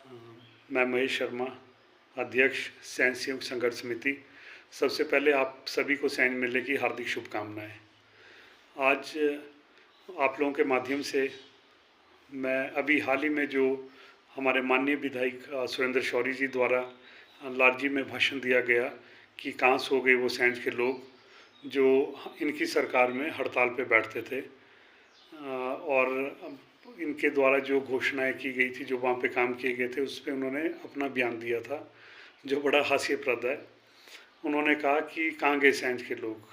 मैं महेश शर्मा, अध्यक्ष सैन्य संयुक्त संघर्ष समिति। सबसे पहले आप सभी को सैन्य मेले की हार्दिक शुभकामनाएं। आज आप लोगों के माध्यम से मैं अभी हाल ही में जो हमारे माननीय विधायक सुरेंद्र शौरी जी द्वारा लालजी में भाषण दिया गया कि कहाँ सो गए वो सैन्य के लोग जो इनकी सरकार में हड़ताल पे बैठते थे, और इनके द्वारा जो घोषणाएं की गई थी, जो वहाँ पे काम किए गए थे, उस पर उन्होंने अपना बयान दिया था जो बड़ा हास्यप्रद है। उन्होंने कहा कि कहाँ गए सैन्य के लोग,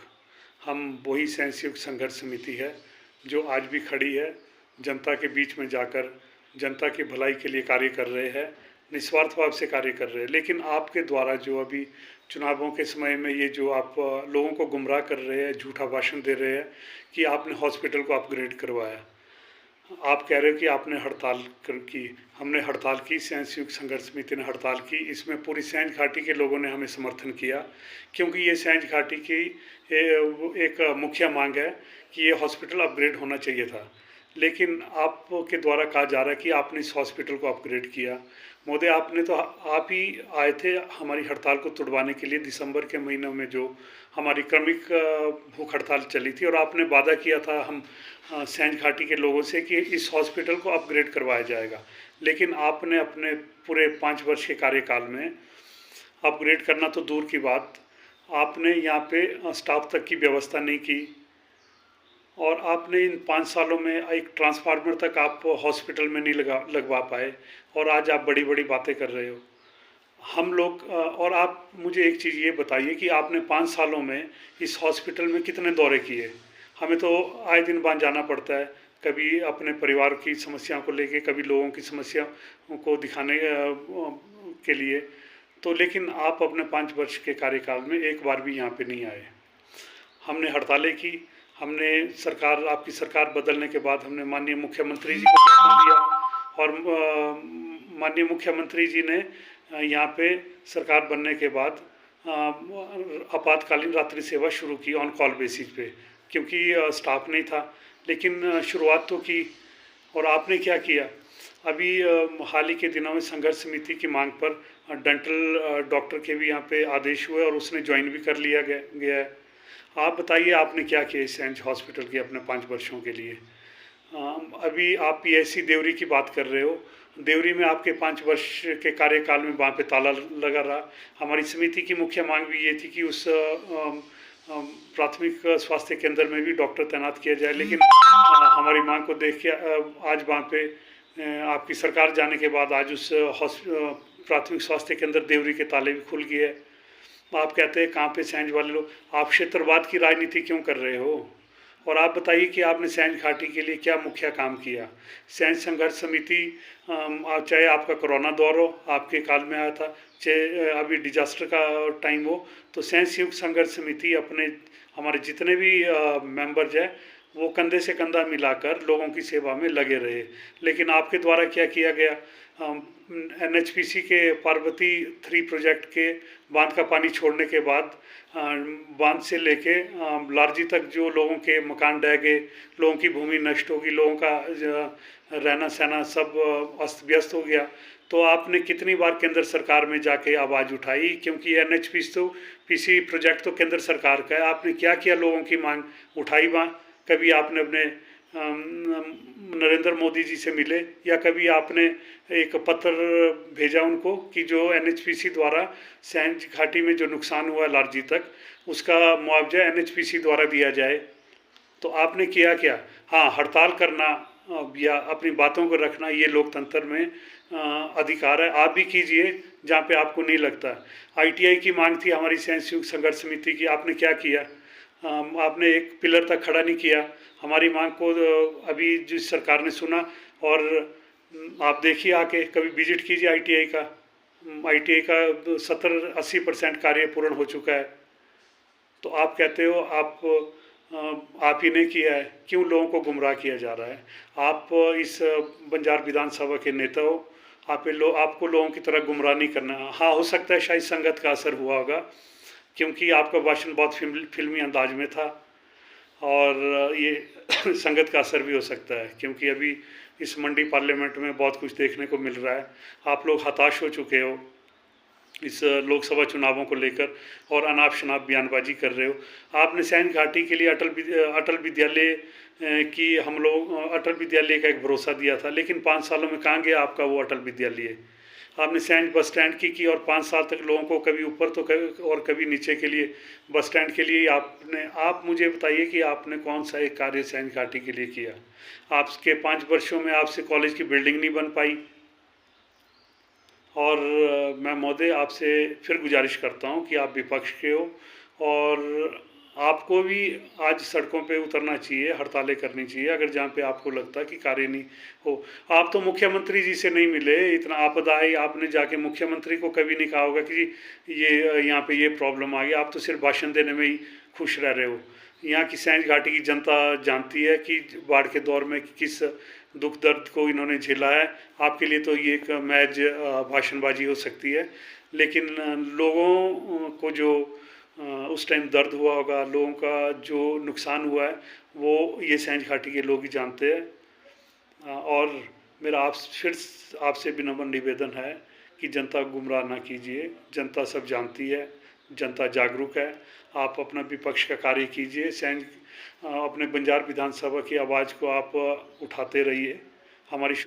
हम वही सैन्य संयुक्त संघर्ष समिति है जो आज भी खड़ी है, जनता के बीच में जाकर जनता की भलाई के लिए कार्य कर रहे हैं, निस्वार्थ भाव से कार्य कर रहे हैं। लेकिन आपके द्वारा जो अभी चुनावों के समय में ये जो आप लोगों को गुमराह कर रहे हैं, झूठा भाषण दे रहे हैं कि आपने हॉस्पिटल को अपग्रेड करवाया, आप कह रहे हो कि आपने हड़ताल की, हमने हड़ताल की, सैन्य संयुक्त संघर्ष समिति ने हड़ताल की। इसमें पूरी सैन्य घाटी के लोगों ने हमें समर्थन किया, क्योंकि ये सैन्य घाटी की एक मुख्य मांग है कि ये हॉस्पिटल अपग्रेड होना चाहिए था। लेकिन आपके द्वारा कहा जा रहा है कि आपने इस हॉस्पिटल को अपग्रेड किया। महोदय, आपने तो आप ही आए थे हमारी हड़ताल को तुड़वाने के लिए दिसंबर के महीनों में, जो हमारी क्रमिक भूख हड़ताल चली थी, और आपने वादा किया था हम सैन्य घाटी के लोगों से कि इस हॉस्पिटल को अपग्रेड करवाया जाएगा। लेकिन आपने अपने पूरे 5 वर्ष के कार्यकाल में अपग्रेड करना तो दूर की बात, आपने यहाँ पे स्टाफ तक की व्यवस्था नहीं की, और आपने इन 5 सालों में एक ट्रांसफार्मर तक आप हॉस्पिटल में नहीं लगवा पाए, और आज आप बड़ी बड़ी बातें कर रहे हो। हम लोग और आप मुझे एक चीज़ ये बताइए कि आपने 5 सालों में इस हॉस्पिटल में कितने दौरे किए? हमें तो आए दिन बाद जाना पड़ता है, कभी अपने परिवार की समस्याओं को लेके, कभी लोगों की समस्याओं को दिखाने के लिए। तो लेकिन आप अपने 5 वर्ष के कार्यकाल में एक बार भी यहाँ पे नहीं आए। हमने हड़तालें की, हमने सरकार, आपकी सरकार बदलने के बाद हमने माननीय मुख्यमंत्री जी को ज्ञापन दिया, और माननीय मुख्यमंत्री जी ने यहाँ पे सरकार बनने के बाद आपातकालीन रात्रि सेवा शुरू की ऑन कॉल बेसिस पे, क्योंकि स्टाफ नहीं था। लेकिन शुरुआत तो की। और आपने क्या किया? अभी हाल ही के दिनों में संघर्ष समिति की मांग पर डेंटल डॉक्टर के भी यहाँ पे आदेश हुए, और उसने ज्वाइन भी कर लिया गया है। आप बताइए आपने क्या किया इस सैन्य हॉस्पिटल के अपने 5 वर्षों के लिए? अभी आप पीएससी देवरी की बात कर रहे हो। देवरी में आपके 5 वर्ष के कार्यकाल में वहाँ पे ताला लगा रहा। हमारी समिति की मुख्य मांग भी ये थी कि उस प्राथमिक स्वास्थ्य केंद्र में भी डॉक्टर तैनात किया जाए, लेकिन हमारी मांग को देख के आज वहाँ पे आपकी सरकार जाने के बाद आज उस प्राथमिक स्वास्थ्य केंद्र देवरी के ताले भी खुल गए। आप कहते हैं कहाँ पे सैन्य वाले लोग, आप क्षेत्रवाद की राजनीति क्यों कर रहे हो? और आप बताइए कि आपने सैन्य घाटी के लिए क्या मुख्य काम किया? सैन्य संघर्ष समिति, चाहे आपका कोरोना दौर हो, आपके काल में आया था, चाहे अभी डिजास्टर का टाइम हो, तो सैन्य संयुक्त संघर्ष समिति अपने हमारे जितने भी मेंबर्स हैं वो कंधे से कंधा मिलाकर लोगों की सेवा में लगे रहे। लेकिन आपके द्वारा क्या किया गया? एनएचपीसी के पार्वती 3 प्रोजेक्ट के बांध का पानी छोड़ने के बाद बांध से लेके लारजी तक जो लोगों के मकान ढह गए, लोगों की भूमि नष्ट होगी, लोगों का रहना सहना सब अस्त व्यस्त हो गया। तो आपने कितनी बार केंद्र सरकार में जाके आवाज़ उठाई? क्योंकि एनएचपीसी प्रोजेक्ट तो केंद्र सरकार का है। आपने क्या किया? लोगों की मांग उठाई वहाँ? कभी आपने अपने नरेंद्र मोदी जी से मिले, या कभी आपने एक पत्र भेजा उनको कि जो एनएचपीसी द्वारा सैन्य घाटी में जो नुकसान हुआ लारजी तक, उसका मुआवजा एनएचपीसी द्वारा दिया जाए? तो आपने किया क्या? हाँ, हड़ताल करना या अपनी बातों को रखना ये लोकतंत्र में अधिकार है, आप भी कीजिए जहाँ पे आपको नहीं लगता। आईटीआई की मांग थी हमारी सैन्य संयुक्त संघर्ष समिति की, आपने क्या किया? आपने एक पिलर तक खड़ा नहीं किया। हमारी मांग को अभी जिस सरकार ने सुना, और आप देखिए आके कभी विजिट कीजिए आईटीआई का 70-80% कार्य पूर्ण हो चुका है। तो आप कहते हो आप ही ने किया है। क्यों लोगों को गुमराह किया जा रहा है? आप इस बंजार विधानसभा के नेता हो, आपको लोगों की तरह गुमराह नहीं करना। हाँ, हो सकता है शायद संगत का असर हुआ होगा, क्योंकि आपका भाषण बहुत फिल्मी अंदाज में था, और ये संगत का असर भी हो सकता है, क्योंकि अभी इस मंडी पार्लियामेंट में बहुत कुछ देखने को मिल रहा है। आप लोग हताश हो चुके हो इस लोकसभा चुनावों को लेकर और अनाप शनाप बयानबाजी कर रहे हो। आपने सैंज घाटी के लिए अटल विद्यालय की हम लोग अटल विद्यालय का एक भरोसा दिया था, लेकिन 5 सालों में कहाँ गया आपका वो अटल विद्यालय। आपने सैंज बस स्टैंड की और 5 साल तक लोगों को कभी ऊपर तो और कभी नीचे के लिए बस स्टैंड के लिए आप मुझे बताइए कि आपने कौन सा एक कार्य सैंज घाटी के लिए किया। आपके 5 वर्षों में आपसे कॉलेज की बिल्डिंग नहीं बन पाई। और मैं महोदय आपसे फिर गुजारिश करता हूं कि आप विपक्ष के हो और आपको भी आज सड़कों पे उतरना चाहिए, हड़तालें करनी चाहिए अगर जहाँ पे आपको लगता है कि कार्य नहीं हो। आप तो मुख्यमंत्री जी से नहीं मिले, इतना आपदा आई, आपने जाके मुख्यमंत्री को कभी नहीं कहा होगा कि ये यहाँ पे ये प्रॉब्लम आ गई। आप तो सिर्फ भाषण देने में ही खुश रह रहे हो। यहाँ की सैंज घाटी की जनता जानती है कि बाढ़ के दौर में किस दुख दर्द को इन्होंने झेला है। आपके लिए तो ये एक महज भाषणबाजी हो सकती है, लेकिन लोगों को जो उस टाइम दर्द हुआ होगा, लोगों का जो नुकसान हुआ है, वो ये सैंज घाटी के लोग ही जानते हैं। और मेरा फिर आपसे विनम्र निवेदन है कि जनता गुमराह ना कीजिए। जनता सब जानती है, जनता जागरूक है। आप अपना विपक्ष का कार्य कीजिए, अपने बंजार विधानसभा की आवाज़ को आप उठाते रहिए। हमारी